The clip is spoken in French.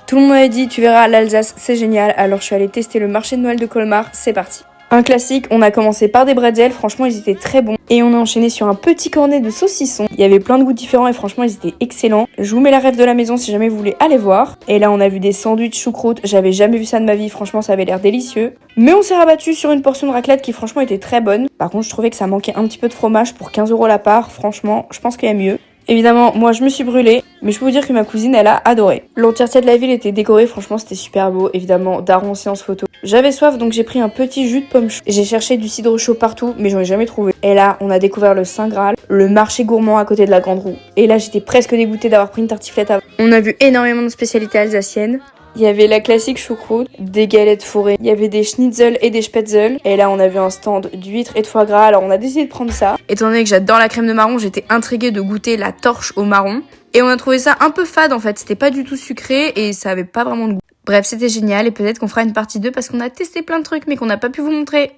Tout le monde m'avait dit, tu verras, l'Alsace, c'est génial. Alors je suis allée tester le marché de Noël de Colmar, c'est parti. Un classique, on a commencé par des bretzels, franchement ils étaient très bons. Et on a enchaîné sur un petit cornet de saucissons. Il y avait plein de goûts différents et franchement ils étaient excellents. Je vous mets la ref de la maison si jamais vous voulez aller voir. Et là on a vu des sandwichs choucroute, j'avais jamais vu ça de ma vie, franchement ça avait l'air délicieux. Mais on s'est rabattu sur une portion de raclette qui franchement était très bonne. Par contre je trouvais que ça manquait un petit peu de fromage pour 15 € la part, franchement je pense qu'il y a mieux. Évidemment, moi je me suis brûlée, mais je peux vous dire que ma cousine elle a adoré. L'entièreté de la ville était décorée, franchement c'était super beau. Évidemment, daron en séance photo. J'avais soif donc j'ai pris un petit jus de pomme chaud. J'ai cherché du cidre chaud partout, mais j'en ai jamais trouvé. Et là, on a découvert le Saint Graal, le marché gourmand à côté de la Grande Roue. Et là, j'étais presque dégoûtée d'avoir pris une tartiflette avant. On a vu énormément de spécialités alsaciennes. Il y avait la classique choucroute, des galettes fourrées, il y avait des schnitzel et des spätzle. Et là, on a vu un stand d'huîtres et de foie gras, alors on a décidé de prendre ça. Étant donné que j'adore la crème de marron, j'étais intriguée de goûter la torche au marron. Et on a trouvé ça un peu fade en fait, c'était pas du tout sucré et ça avait pas vraiment de goût. Bref, c'était génial et peut-être qu'on fera une partie 2 parce qu'on a testé plein de trucs mais qu'on n'a pas pu vous montrer.